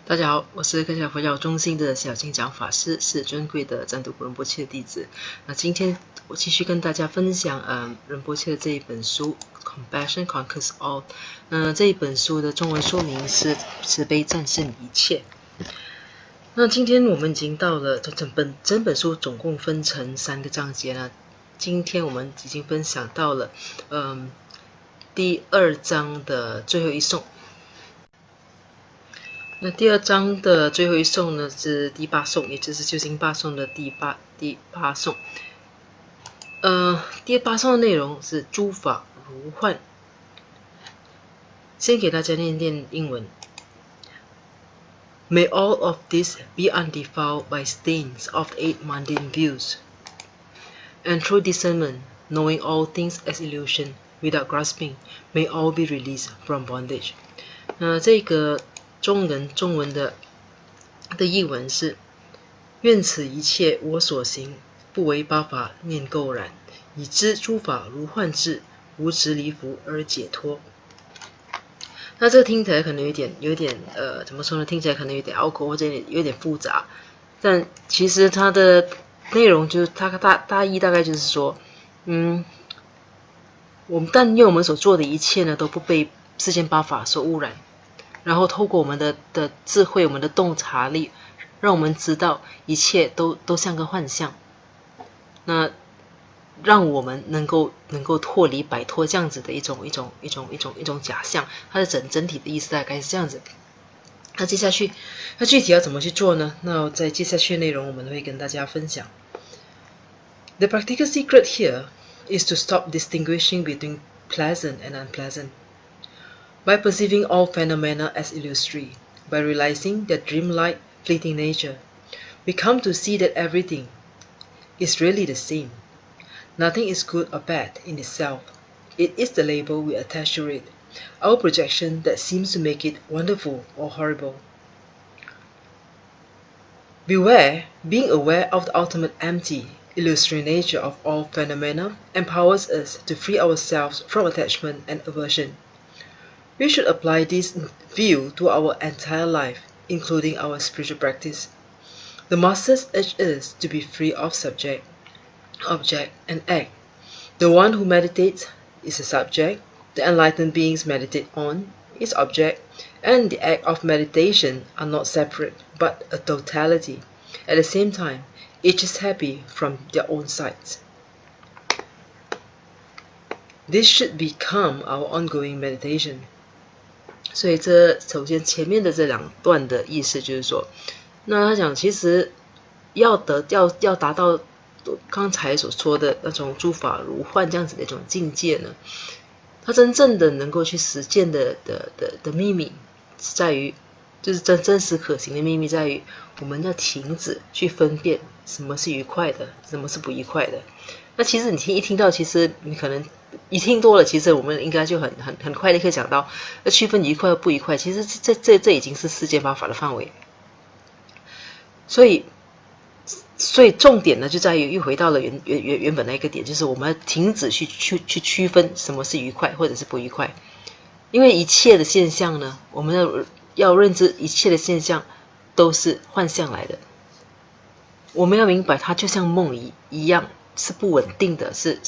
大家好，我是克夏佛教中心的小金讲法师，是尊贵的赞图古仁波切的弟子。那今天我继续跟大家分享仁波切的这一本书《Compassion Conquers All》。这一本书的中文说明是慈悲战胜一切。那今天我们已经到了整本书总共分成3个章节了。今天我们已经分享到了第2章的最后一颂。那第2章的最后一颂呢是第8颂，也就是究竟8颂的第八颂。第8颂的内容是诸法如幻。先给大家念念英文。May all of this be undefiled by stains of 8 mundane views, and through discernment, knowing all things as illusion, without grasping, may all be released from bondage. 这个中文的译文是：愿此一切我所行，不为8法念垢染，以知诸法如幻智，无执离缚而解脱。那这个听起来可能有点怎么说呢？听起来可能有点拗口，或者有点复杂。但其实它的内容就是它大意大概就是说，因为我们所做的一切呢，都不被世间8法所污染。然后透过我们的智慧，我们的洞察力，让我们知道一切都像个幻象。那让我们能够摆脱这样子的一种假象。它的整体的意思大概是这样子。那接下去，那具体要怎么去做呢？那在接下去的内容我们会跟大家分享。The practical secret here is to stop distinguishing between pleasant and unpleasant.By perceiving all phenomena as illusory, by realizing their dreamlike, fleeting nature, we come to see that everything is really the same. Nothing is good or bad in itself. It is the label we attach to it, our projection that seems to make it wonderful or horrible. Beware, being aware of the ultimate empty, illusory nature of all phenomena empowers us to free ourselves from attachment and aversion.We should apply this view to our entire life, including our spiritual practice. The Masters urge us to be free of subject, object, and act. The one who meditates is a subject, the enlightened beings meditate on is object, and the act of meditation are not separate, but a totality. At the same time, each is happy from their own sides. This should become our ongoing meditation.所以首先前面的这2段的意思就是说，那他讲其实要达到刚才所说的那种诸法如幻这样子的一种境界呢，他真正的能够去实践的秘密在于，就是真实可行的秘密在于，我们要停止去分辨什么是愉快的，什么是不愉快的。那其实你一听到，其实你可能一听多了，其实我们应该就很快的可以想到，要区分愉快和不愉快，其实这已经是世间8法的范围。所以重点呢就在于又回到了原本的一个点，就是我们要停止去区分什么是愉快或者是不愉快。因为一切的现象呢，我们要认知一切的现象都是幻象来的。我们要明白它就像梦一样，是不稳定的，是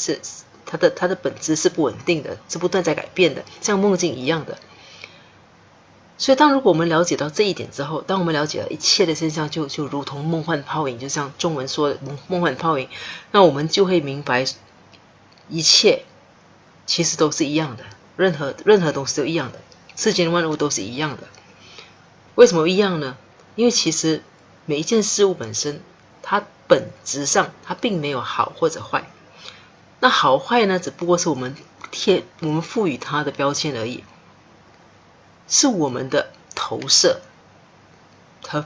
它的本质是不稳定的，是不断在改变的，像梦境一样的。所以如果我们了解到这一点之后，当我们了解了一切的现象就如同梦幻泡影，就像中文说的梦幻泡影，那我们就会明白一切其实都是一样的，任何东西都一样的，世间万物都是一样的。为什么一样呢？因为其实每一件事物本身它本质上它并没有好或者坏，那好坏呢只不过是我们赋予它的标签而已，是我们的投射和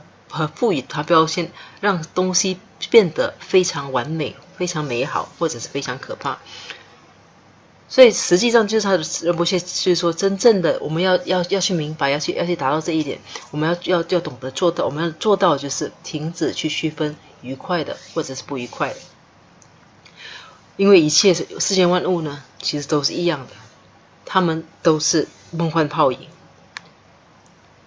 赋予它标签，让东西变得非常完美，非常美好，或者是非常可怕。所以实际上就是他的仁波切就是说，真正的我们要去明白，要去达到这一点，我们要懂得做到，我们要做到就是停止去区分愉快的或者是不愉快的。因为一切世间万物呢其实都是一样的，它们都是梦幻泡影。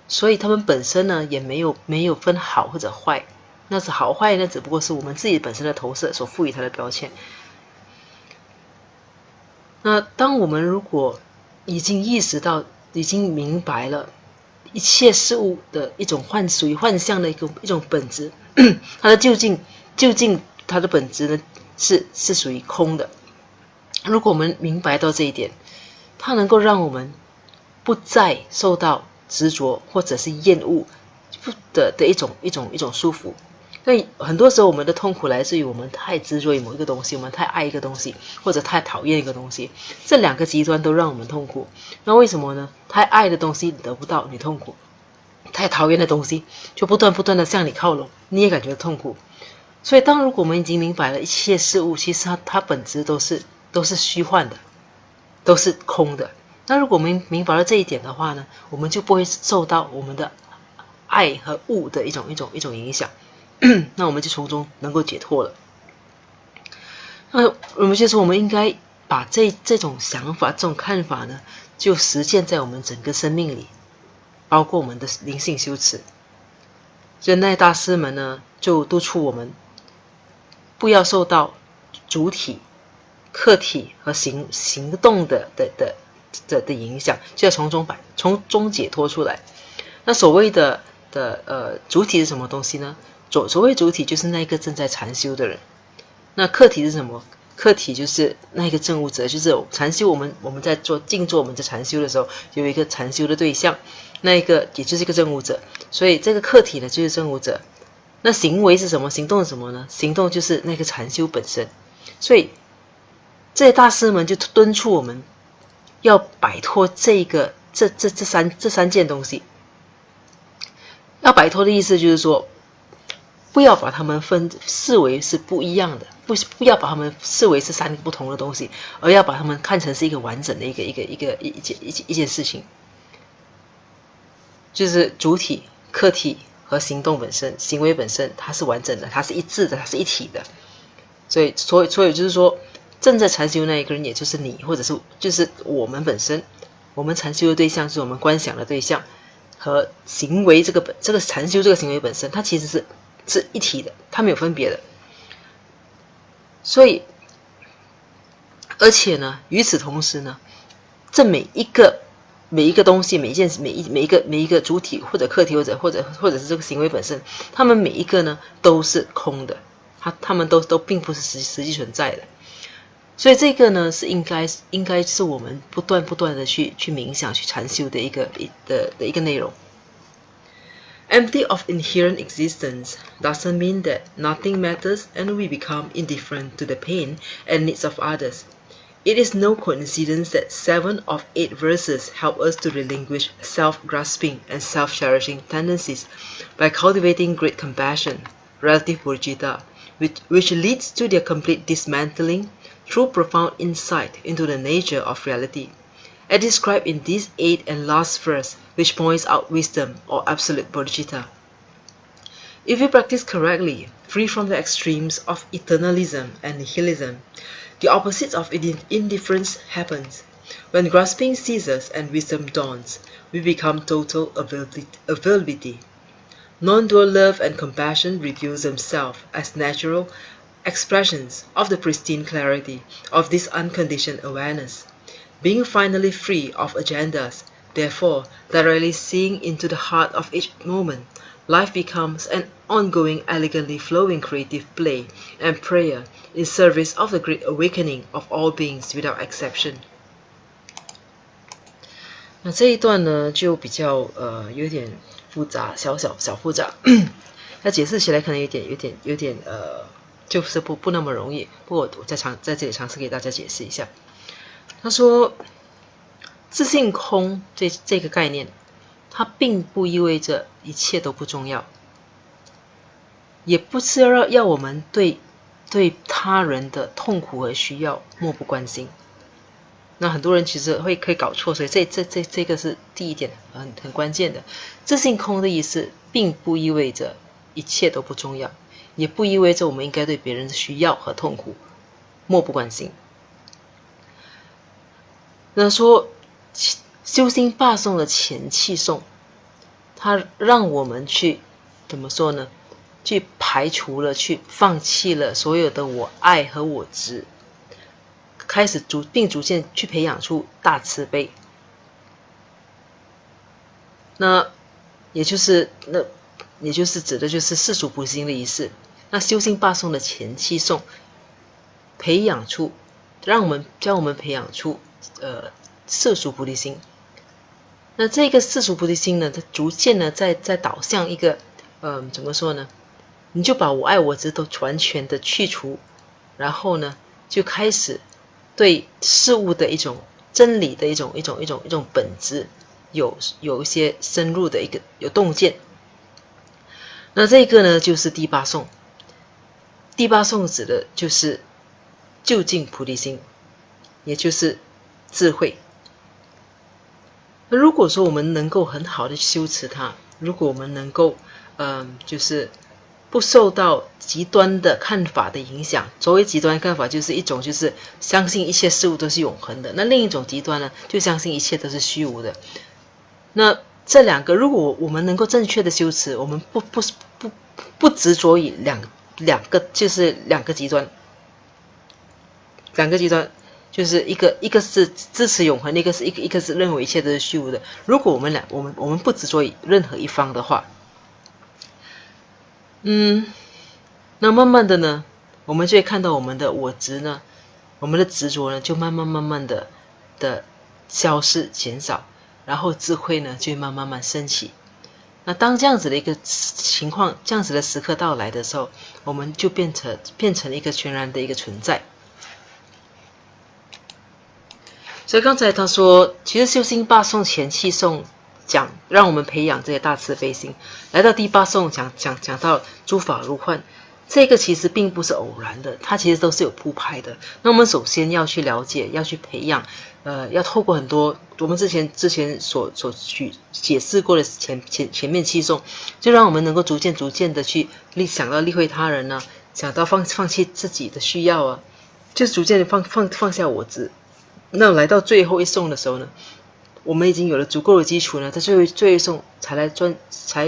所以他们本身呢也没有分好或者坏，那是好坏呢只不过是我们自己本身的投射所赋予它的标签。那当我们如果已经意识到，已经明白了一切事物的一种属于幻象的一种本质，它的究竟它的本质呢是属于空的。如果我们明白到这一点，它能够让我们不再受到执着或者是厌恶的一种束缚。所以很多时候我们的痛苦来自于我们太执着于某一个东西，我们太爱一个东西，或者太讨厌一个东西，这两个极端都让我们痛苦。那为什么呢？太爱的东西你得不到，你痛苦；太讨厌的东西就不断的向你靠拢，你也感觉痛苦。所以如果我们已经明白了一切事物其实它本质都是虚幻的，都是空的。那如果我们明白了这一点的话呢，我们就不会受到我们的爱和恶的一种影响。那我们就从中能够解脱了。那我们就说，我们应该把这种想法、这种看法呢，就实践在我们整个生命里，包括我们的灵性修持。仁爱大师们呢，就督促我们不要受到主体、客体和行动的影响，就要从中解脱出来。那所谓的主体是什么东西呢？所谓主体就是那个正在禅修的人。那客体是什么？客体就是那个证悟者，就是禅修我们在静坐我们在禅修的时候，有一个禅修的对象，那一个也就是一个证悟者。所以这个客体呢就是证悟者。那行为是什么？行动是什么呢？行动就是那个禅修本身。所以这些大师们就敦促我们要摆脱这三件东西。要摆脱的意思就是说，不要把它们视为是不一样的，不要把它们视为是三个不同的东西，而要把它们看成是一个完整的一件事情。就是主体、客体和行动本身、行为本身，它是完整的，它是一致的，它是一体的。所以就是说，正在禅修那一个人，也就是你，或者是就是我们本身，我们禅修的对象是我们观想的对象。和行为这个禅修这个行为本身，它其实是一体的，它没有分别的。所以，而且呢，与此同时呢，这每一个东西，每一个主体或者客体或者是这个行为本身，它们每一个呢都是空的，它们都并不是实际存在的。所以这个呢是应该是我们不断的去冥想、去禅修的一个内容。Empty of inherent existence doesn't mean that nothing matters and we become indifferent to the pain and needs of others. It is no coincidence that 7 of 8 verses help us to relinquish self-grasping and self-cherishing tendencies by cultivating great compassion, relative bodhicitta, which leads to their complete dismantling through profound insight into the nature of reality, as described in this 8th and last verse, which points out wisdom or absolute bodhicitta. If we practice correctly, free from the extremes of eternalism and nihilism, the opposite of indifference happens. When grasping ceases and wisdom dawns, we become total availability. Non-dual love and compassion reveal themselves as natural expressions of the pristine clarity of this unconditioned awareness. Being finally free of agendas, therefore, directly seeing into the heart of each moment, life becomes an ongoing, elegantly flowing creative play and prayer in service of the great awakening of all beings without exception. 那这一段呢，就比较有点复杂，小复杂，要解释起来可能有点就是不那么容易。不过我在这里尝试给大家解释一下。他说，自性空这个概念，它并不意味着一切都不重要，也不是要我们对他人的痛苦和需要漠不关心。那很多人其实可以搞错，所以这个是第一点很关键的。自性空的意思，并不意味着一切都不重要，也不意味着我们应该对别人的需要和痛苦漠不关心。那说修心罢诵的前气诵，它让我们去怎么说呢？去排除了，去放弃了所有的我爱和我执，开始逐渐去培养出大慈悲。那也就是指的就是世俗菩提心的仪式。那修心八颂的前七颂，教我们培养出世俗菩提心。那这个世俗菩提心呢，它逐渐呢在导向一个怎么说呢？你就把我爱我执都完全的去除，然后呢，就开始对事物的一种真理的一种本质有一些深入的一个有洞见。那这个呢就是第八颂。第八颂指的就是究竟菩提心，也就是智慧。那如果说我们能够很好的修持它，如果我们能够就是不受到极端的看法的影响。所谓极端看法，就是一种就是相信一切事物都是永恒的，那另一种极端呢，就相信一切都是虚无的。那这两个，如果我们能够正确的修持，我们不执着于两个极端，就是一个是支持永恒，一个是认为一切都是虚无的。如果我们不执着于任何一方的话，那慢慢的呢，我们就会看到我们的我执呢，我们的执着呢，就慢慢的消失减少，然后智慧呢就会慢慢升起。那当这样子的一个情况，这样子的时刻到来的时候，我们就变成一个全然的一个存在。所以刚才他说，其实修心八颂前七颂讲让我们培养这些大慈悲心，来到第八颂讲到诸法如幻，这个其实并不是偶然的，它其实都是有铺排的。那我们首先要去了解，要去培养，要透过很多我们之前所解释过的前面七颂，就让我们能够逐渐的去想到利惠他人啊，想到放弃自己的需要啊，就是逐渐的放下我执。那来到最后一颂的时候呢，我们已经有了足够的基础呢，在最后一颂才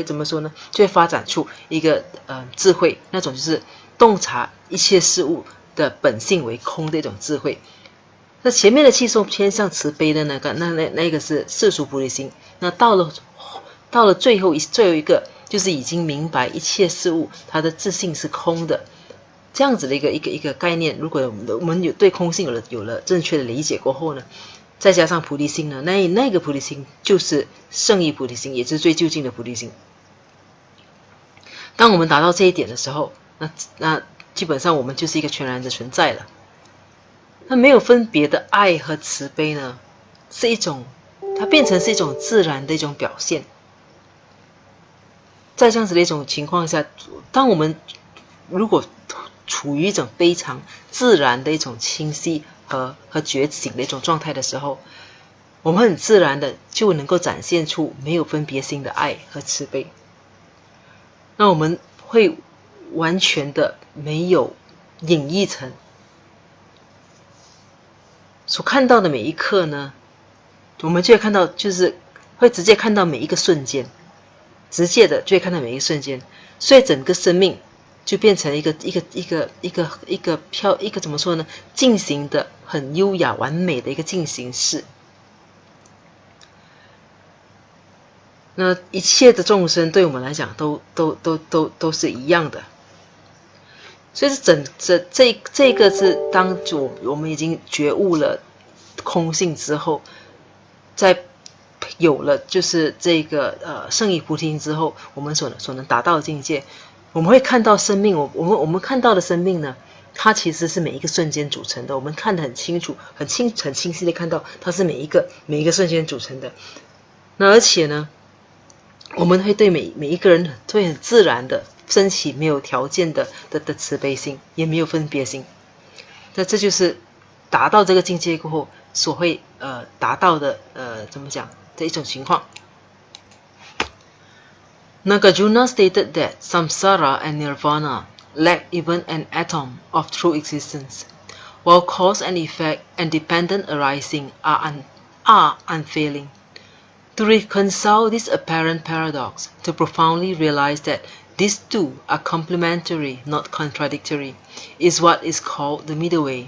怎么说呢？就会发展出一个智慧，那种就是洞察一切事物的本性为空的一种智慧。那前面的七颂偏向慈悲的那个是世俗菩提心。那到了最后一个，就是已经明白一切事物它的自性是空的。这样子的一个概念，如果我们对空性有了正确的理解过后呢，再加上菩提心呢，那个菩提心就是圣意菩提心，也就是最究竟的菩提心。当我们达到这一点的时候，那基本上我们就是一个全然的存在了。那没有分别的爱和慈悲呢，它变成是一种自然的一种表现。在这样子的一种情况下，当我们如果处于一种非常自然的一种清晰和觉醒的一种状态的时候，我们很自然的就能够展现出没有分别心的爱和慈悲。那我们会完全的没有隐匿层，所看到的每一刻呢，我们就会看到，就是会直接看到每一个瞬间，直接的就会看到每一个瞬间，所以整个生命就变成一个怎么说呢？进行的很优雅完美的一个进行式。那一切的众生对我们来讲都是一样的。所以这个是当我们已经觉悟了空性之后，在有了就是这个圣意菩提心之后，我们所能达到的境界，我们会看到生命，我们看到的生命呢，它其实是每一个瞬间组成的，我们看得很清楚，很清晰的看到它是每一个瞬间组成的。那而且呢，我们会对每一个人会很自然的升起没有条件的慈悲心，也没有分别心。那这就是达到这个境界过后所会达到的怎么讲的一种情况。Nagarjuna stated that samsara and nirvana lack even an atom of true existence, while cause and effect and dependent arising are unfailing. To reconcile this apparent paradox, to profoundly realize that these two are complementary, not contradictory, is what is called the middle way.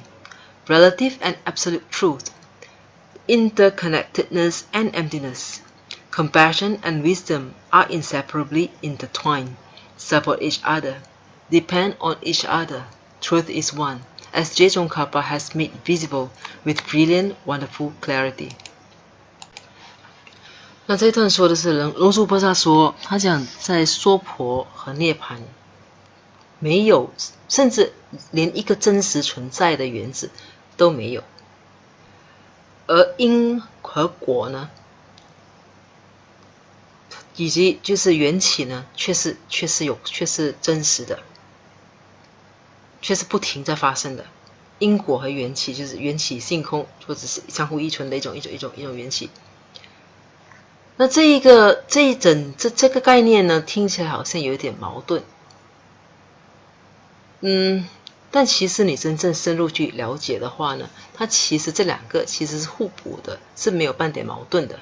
Relative and absolute truth, interconnectedness and emptiness, compassion and wisdom are inseparably intertwined, support each other, depend on each other. Truth is one, as J. Tsongkhapa has made visible with brilliant, wonderful clarity. 那这一段说的是龙树菩萨说，他讲在娑婆和涅槃没有，甚至连一个真实存在的原子都没有，而因和果呢，以及就是缘起呢，却是真实的，却是不停在发生的。因果和缘起就是缘起性空，或者是相互依存的一种缘起。那这个概念呢，听起来好像有一点矛盾，但其实你真正深入去了解的话呢，它其实这两个其实是互补的，是没有半点矛盾的。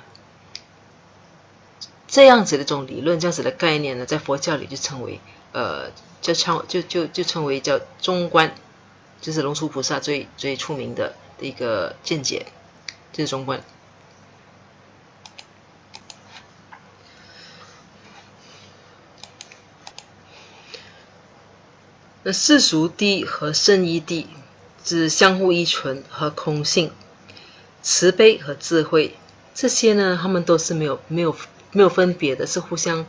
这样子的一种理论，这样子的概念呢，在佛教里就称为就称为叫中观，就是龙树菩萨最出名的一个见解，就是中观。那世俗谛和圣义谛是相互依存和空性，慈悲和智慧这些呢，他们都是没有分别的，是互相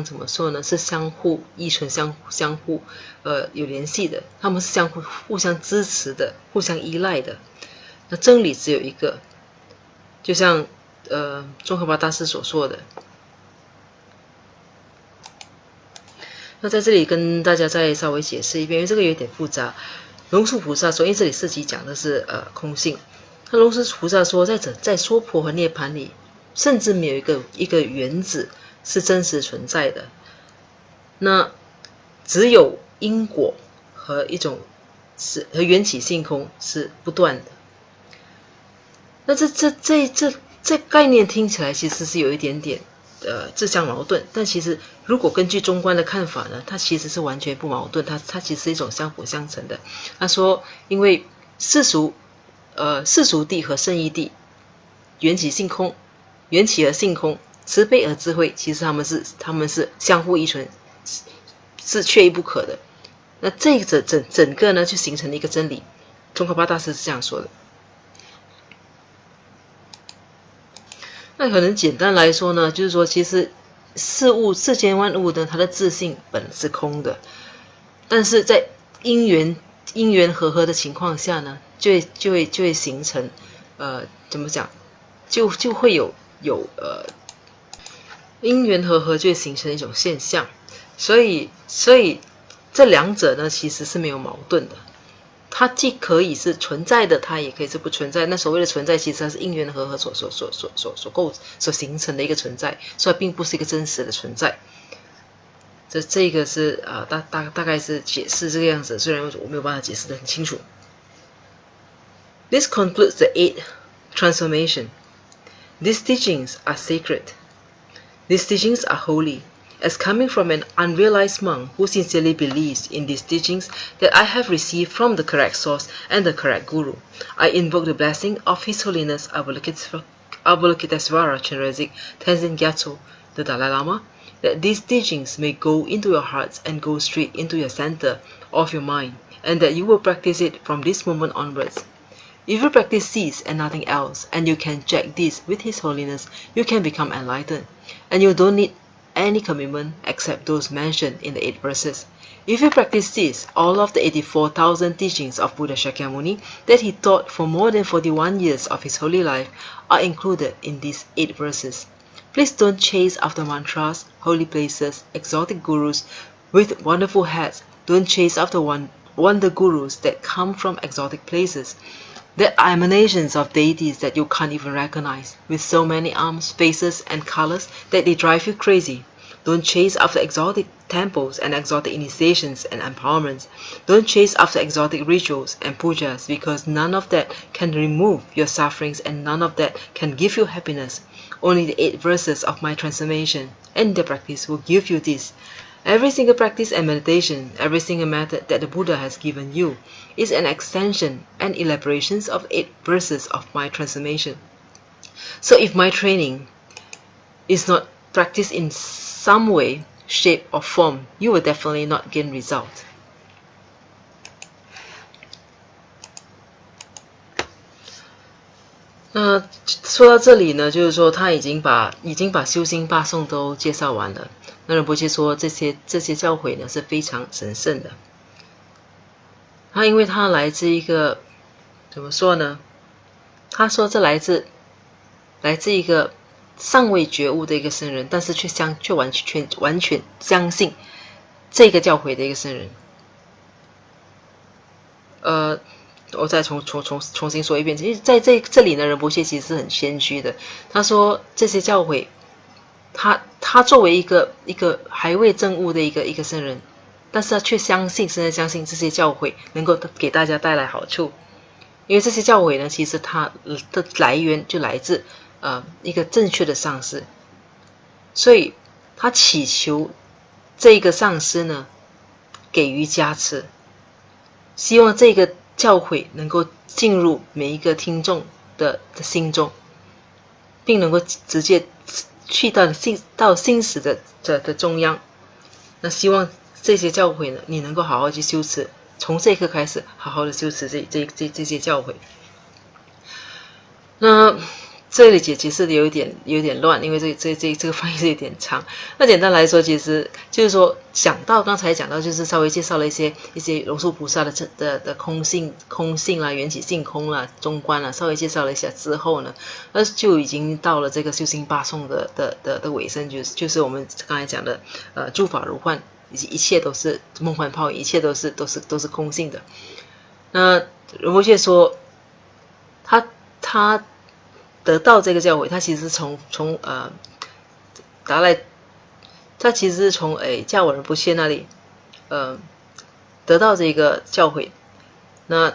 怎么说呢？是相互依存、相互有联系的，他们是互相支持的、互相依赖的。那真理只有一个，就像宗喀巴大师所说的。那在这里跟大家再稍微解释一遍，因为这个有点复杂。龙树菩萨说，因为这里涉及讲的是空性。那龙树菩萨说，在娑婆和涅槃里，甚至没有一个原子是真实存在的。那只有因果和和缘起性空是不断的。那这概念听起来其实是有一点点自相矛盾，但其实如果根据中观的看法呢，它其实是完全不矛盾，它其实是一种相辅相成的。他说，因为世俗谛和圣义谛，缘起和性空，慈悲和智慧，其实他们是相互依存，是缺一不可的。那这个整个呢，就形成了一个真理。宗喀巴大师是这样说的。那可能简单来说呢，就是说，其实世间万物呢，它的自性本是空的，但是在因缘和合的情况下呢，就会形成怎么讲，就会有因缘和合就会形成一种现象，所以这两者呢其实是没有矛盾的。它既可以是存在的，它也可以是不存在。那所谓的存在，其实它是因缘和合所形成的一个存在，所以它并不是一个真实的存在。这个是大概是解释这个样子，虽然我没有办法解释得很清楚。This concludes the 8th transformation. These teachings are sacred. These teachings are holy. As coming from an unrealized monk who sincerely believes in these teachings that I have received from the correct source and the correct guru, I invoke the blessing of His Holiness Avalokitesvara Chenrezig Tenzin Gyatso, the Dalai Lama, that these teachings may go into your hearts and go straight into your center of your mind, and that you will practice it from this moment onwards. If you practice this and nothing else, and you can check this with His Holiness, you can become enlightened, and you don't need any commitment except those mentioned in the 8 verses. If you practice this, all of the 84,000 teachings of Buddha Shakyamuni that he taught for more than 41 years of his holy life are included in these 8 verses. Please don't chase after mantras, holy places, exotic gurus with wonderful hats. Don't chase after wonder gurus that come from exotic places. There are emanations of deities that you can't even recognize, with so many arms, faces, and colors that they drive you crazy. Don't chase after exotic temples and exotic initiations and empowerments. Don't chase after exotic rituals and pujas, because none of that can remove your sufferings and none of that can give you happiness. only the 8 verses of my transformation and the practice will give you this. Every single practice and meditation, every single method that the Buddha has given you is an extension and elaborations of 8 verses of my transformation. So if my training is not practiced in some way, shape or form, you will definitely not gain result.那说到这里呢，就是说他已经把修心八颂都介绍完了。那仁波切说这些教诲呢是非常神圣的。他因为他来自一个怎么说呢？他说这来自一个尚未觉悟的一个圣人，但是却完全相信这个教诲的一个圣人。我再重新说一遍，其实在这里呢，仁波切其实是很谦虚的。他说这些教诲，他作为一个还未证悟的一个圣人，但是他却深深相信这些教诲能够给大家带来好处。因为这些教诲呢，其实它的来源就来自一个正确的上师，所以他祈求这个上师呢给予加持，希望这个教诲能够进入每一个听众的心中，并能够直接去到心识的中央。那希望这些教诲呢，你能够好好去修持，从这一刻开始好好的修持这些教诲。那这里解释的有点乱，因为这个翻译是有点长。那简单来说，其实就是说刚才讲到，就是稍微介绍了一些龙树菩萨的空性啦、缘起性空啦、中观啦，稍微介绍了一下之后呢，那就已经到了这个修心八颂的尾声，就是我们刚才讲的诸法如幻，以及一切都是梦幻泡影，一切都是空性的。那仁波切说，他得到这个教诲，他其实是从他其实是从教我仁波切那里得到这个教诲。那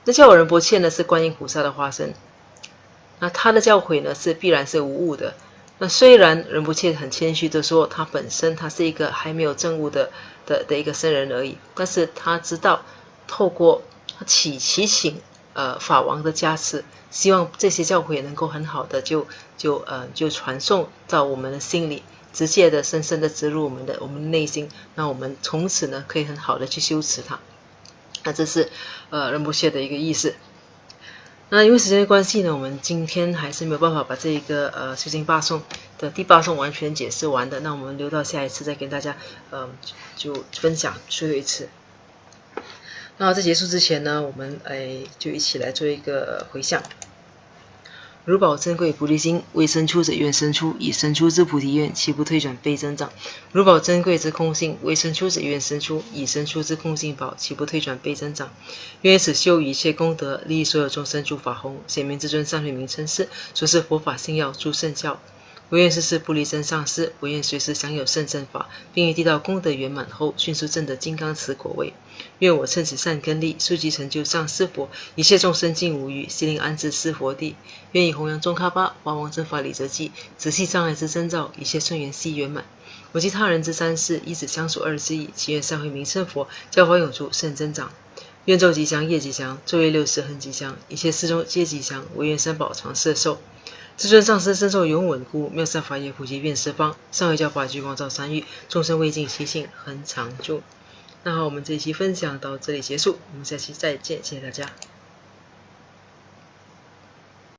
教我仁波切呢是观音菩萨的化身，那他的教诲呢是必然是无误的。那虽然仁波切很谦虚的说他本身他是一个还没有证悟的一个圣人而已，但是他知道透过祈请法王的加持，希望这些教诲能够很好的就传送到我们的心里，直接的深深的植入我们的内心，那我们从此呢可以很好的去修持它。那这是仁波切的一个意思。那因为时间的关系呢，我们今天还是没有办法把这一个修心八颂的第8颂完全解释完的，那我们留到下一次再跟大家就分享最后一次。那在结束之前呢，我们就一起来做一个回向。如宝珍贵菩提心，未生出者愿生出，已生出之菩提愿，岂不退转非增长？如宝珍贵之空性，未生出者愿生出，已生出之空性宝，岂不退转非增长？愿此修一切功德，利益所有众生诸法弘，显明至尊上品名称是，说是佛法信要诸圣教。唯愿世世不离真上师，唯愿随时享有圣正法，并于地道功德圆满后，迅速证得金刚持果位。愿我趁此善根力，速即成就上师佛，一切众生尽无余，悉令安置师佛地。愿以弘扬中喀巴华王正法理则记，直系障碍之征兆，一切顺缘悉圆满。我及他人之三世，以此相属二之意，祈愿善慧名称佛，教法永驻，圣增长。愿昼吉祥，夜吉祥，昼夜60恒吉祥，一切世中皆吉祥，唯愿三宝常摄受。至尊上师身受永稳固，妙善法业普及遍十方，上回教法聚光照三域，众生未尽其性恒常住。那好，我们这一期分享到这里结束，我们下期再见，谢谢大家。